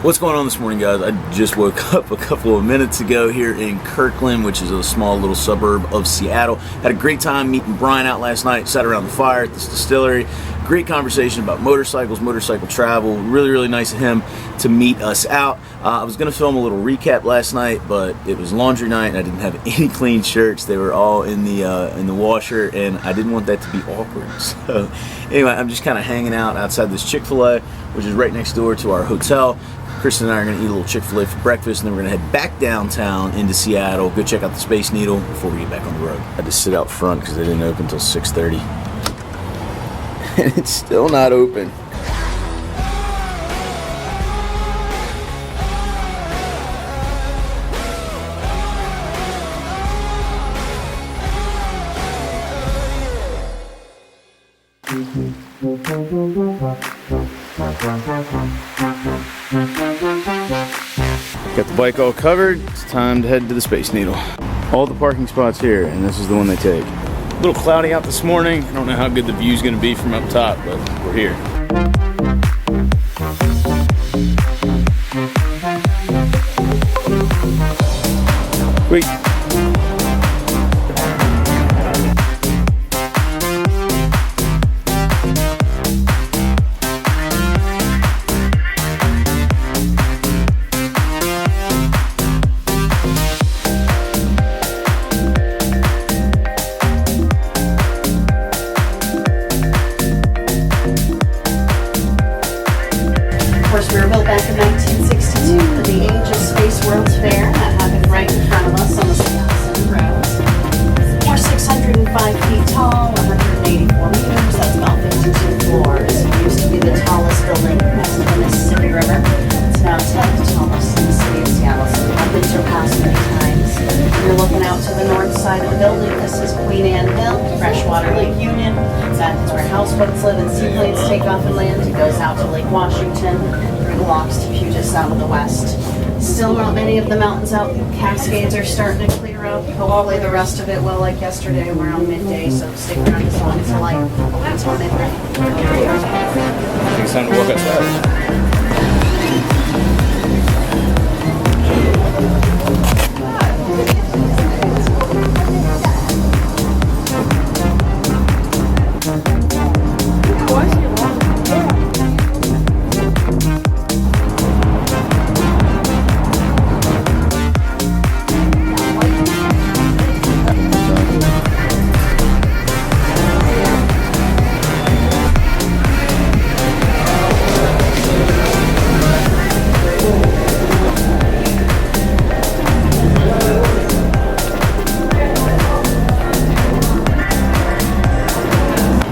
What's going on this morning, guys? I just woke up a couple of minutes ago here in Kirkland, which is a small little suburb of Seattle. Had a great time meeting Brian out last night, sat around the fire at this distillery. Great conversation about motorcycles, motorcycle travel. Really nice of him to meet us out. I was going to film a little recap last night, but it was laundry night and I didn't have any clean shirts. They were all in the washer, and I didn't want that to be awkward. So anyway, I'm just kind of hanging out outside this Chick-fil-A, which is right next door to our hotel. Kristen and I are going to eat a little Chick-fil-A for breakfast, and then we're going to head back downtown into Seattle, go check out the Space Needle before we get back on the road. I had to sit out front because they didn't open until 6:30. And it's still not open. Got the bike all covered. It's time to head to the Space Needle. All the parking spots here, and this is the one they take. A little cloudy out this morning. I don't know how good the view's gonna be from up top, but we're here. Wait. We were built back in 1962 for the Age of Space World's Fair. That happened right in front of us on the Seattle Road. We're 605 feet tall, 184 meters. That's about 52 floors. It used to be the tallest building next to the Mississippi River. It's now 10th tallest in the city of Seattle, so we've been surpassed many times. You're looking out to the north side of the building. This is Queen Anne Hill, Freshwater Lake Union. That's where houseboats live and seaplanes take off and land. It goes out to Lake Washington, blocks to Puget Sound to the west. Still not many of the mountains out. Cascades are starting to clear up. Hopefully the rest of it will, like yesterday. We're on midday, so stick around as long as you like. Until midnight. I think it's time to walk outside.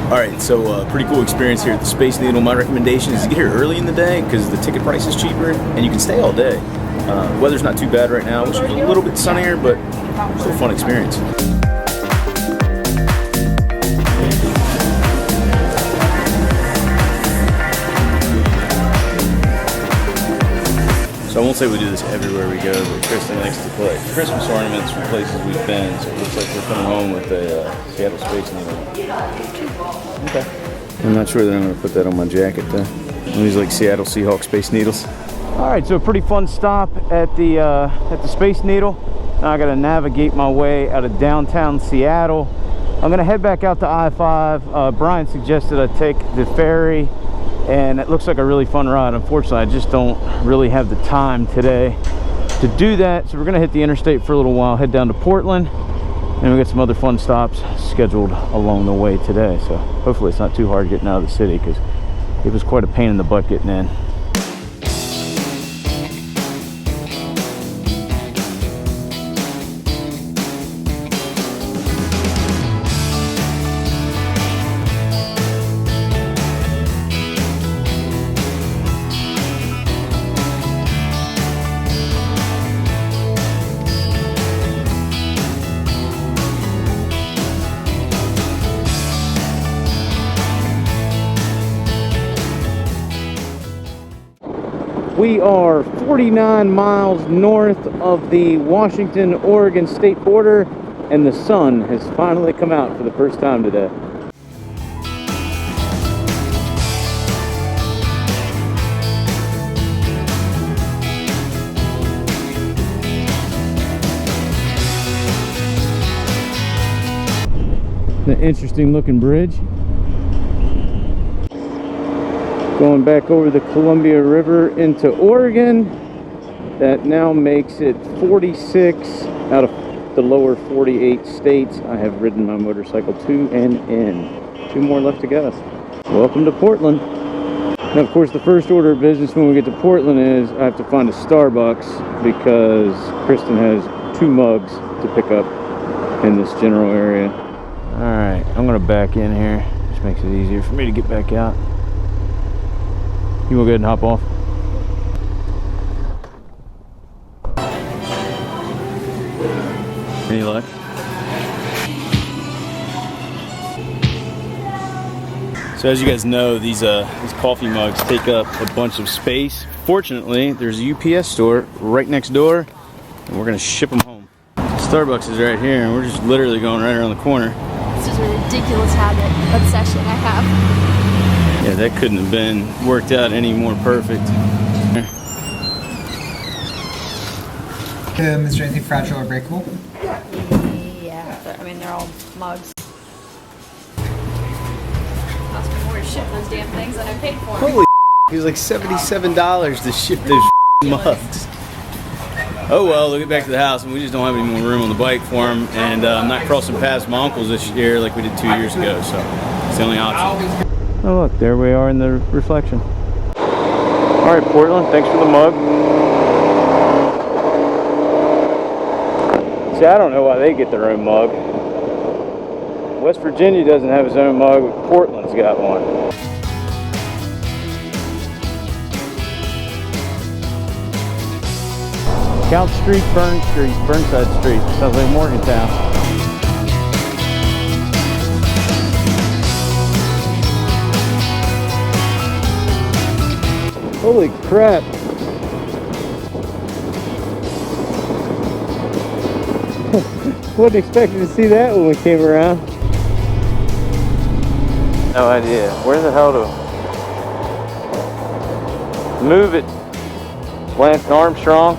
Alright, so pretty cool experience here at the Space Needle. My recommendation is to get here early in the day because the ticket price is cheaper and you can stay all day. Weather's not too bad right now, which is a little bit sunnier, but still a fun experience. So I won't say we do this everywhere we go, but Kristen likes to collect Christmas ornaments from places we've been, so it looks like we're coming home with a Seattle Space Needle. Okay. I'm not sure that I'm going to put that on my jacket though. These like Seattle Seahawks Space Needles. All right, so a pretty fun stop at the Space Needle. Now I got to navigate my way out of downtown Seattle. I'm going to head back out to I-5. Brian suggested I take the ferry, and it looks like a really fun ride. Unfortunately, I just don't really have the time today to do that. So we're going to hit the interstate for a little while, head down to Portland, and we got some other fun stops scheduled along the way today. So hopefully it's not too hard getting out of the city because it was quite a pain in the butt getting in. We are 49 miles north of the Washington-Oregon state border, and the sun has finally come out for the first time today. An interesting looking bridge. Going back over the Columbia River into Oregon. That now makes it 46 out of the lower 48 states I have ridden my motorcycle to and in. 2 more left to go. Welcome to Portland. Now, of course, the first order of business when we get to Portland is I have to find a Starbucks because Kristen has 2 mugs to pick up in this general area. All right, I'm gonna back in here. Just makes it easier for me to get back out. You wanna go ahead and hop off? Any luck? So as you guys know, these coffee mugs take up a bunch of space. Fortunately, there's a UPS store right next door, and we're gonna ship them home. Starbucks is right here, and we're just literally going right around the corner. This is a ridiculous habit, obsession I have. Yeah, that couldn't have been worked out any more perfect. Is there anything fragile or breakable? Yeah, but I mean, they're all mugs. Cost me more to ship those damn things than I paid for. Holy it was like $77 to ship those mugs. Oh well, we'll get back to the house, and we just don't have any more room on the bike for them, and I'm not crossing paths my uncles this year like we did 2 years ago, so it's the only option. Oh look, there we are in the reflection. Alright Portland, thanks for the mug. See, I don't know why they get their own mug. West Virginia doesn't have its own mug, but Portland's got one. Count Street, Burnside Street. Sounds like Morgantown. Holy crap. Wasn't expecting to see that when we came around. No idea. Where the hell to move it? Lance Armstrong.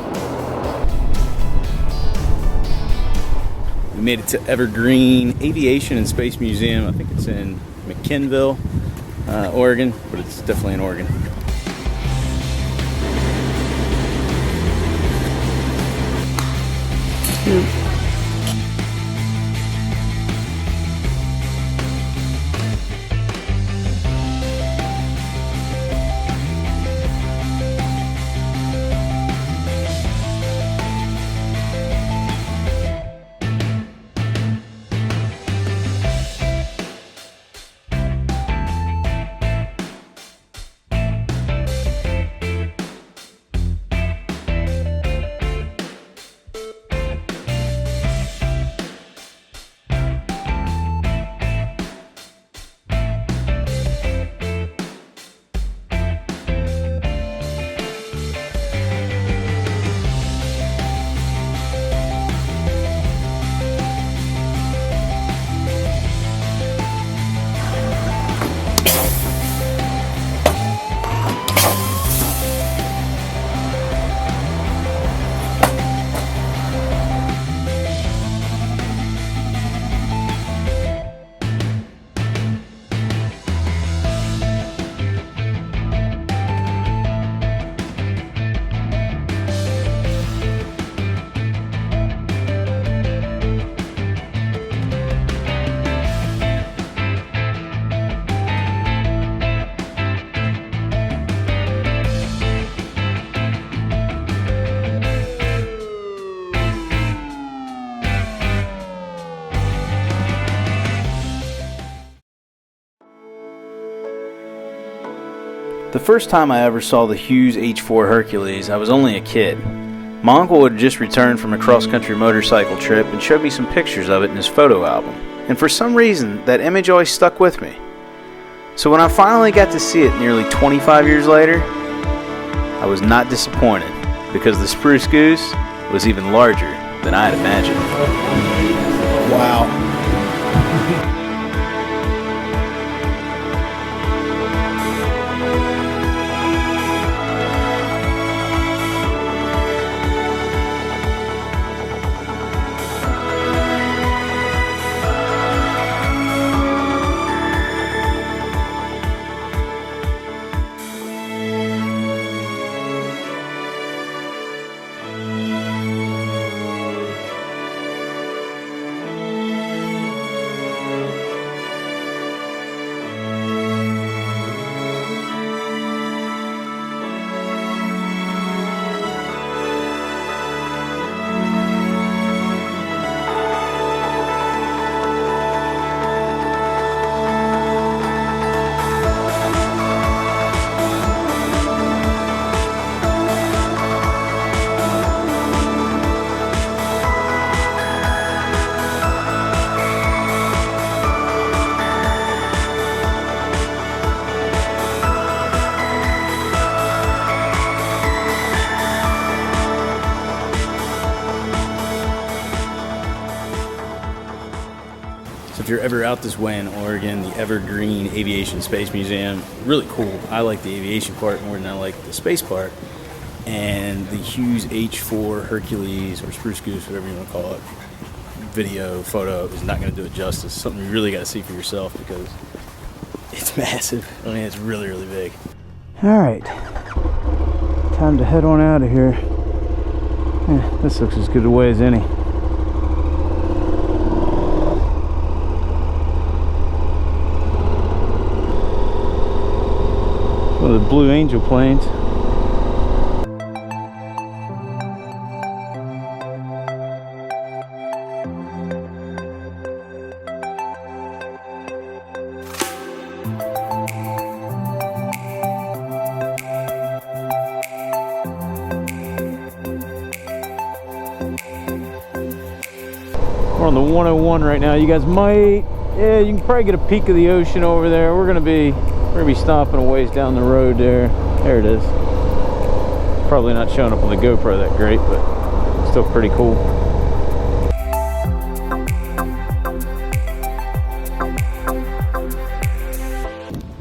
We made it to Evergreen Aviation and Space Museum. I think it's in McMinnville, Oregon, but it's definitely in Oregon. The first time I ever saw the Hughes H4 Hercules, I was only a kid. My uncle had just returned from a cross-country motorcycle trip and showed me some pictures of it in his photo album. And for some reason, that image always stuck with me. So when I finally got to see it nearly 25 years later, I was not disappointed, because the Spruce Goose was even larger than I had imagined. Wow. if you're ever out this way in Oregon, the Evergreen Aviation and Space Museum, really cool. I like the aviation part more than I like the space part. And the Hughes H4 Hercules, or Spruce Goose, whatever you want to call it, video, photo is not going to do it justice. Something you really got to see for yourself because it's massive. I mean, it's really, really big. All right, time to head on out of here. Yeah, this looks as good a way as any. One of the Blue Angel planes. We're on the 101 right now. You guys might, yeah, you can probably get a peek of the ocean over there. We're gonna be stopping a ways down the road there. There it is. It's probably not showing up on the GoPro that great, but still pretty cool.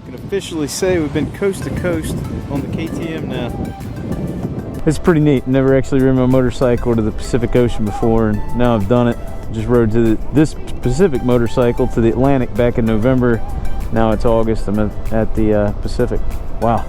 I can officially say we've been coast to coast on the KTM now. It's pretty neat. Never actually ridden my motorcycle to the Pacific Ocean before, and now I've done it. Just rode to this specific motorcycle to the Atlantic back in November. Now it's August. I'm at the Pacific. Wow.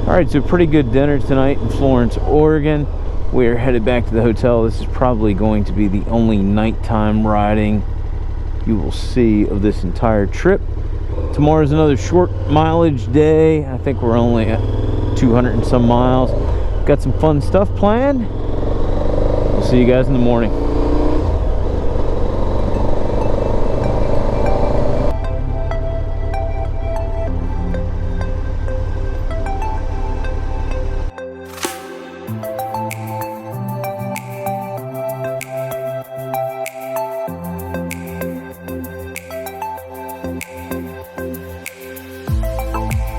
Alright, so pretty good dinner tonight in Florence, Oregon. We're headed back to the hotel. This is probably going to be the only nighttime riding you will see of this entire trip. Tomorrow's another short mileage day. I think we're only at 200 and some miles. Got some fun stuff planned. We'll see you guys in the morning.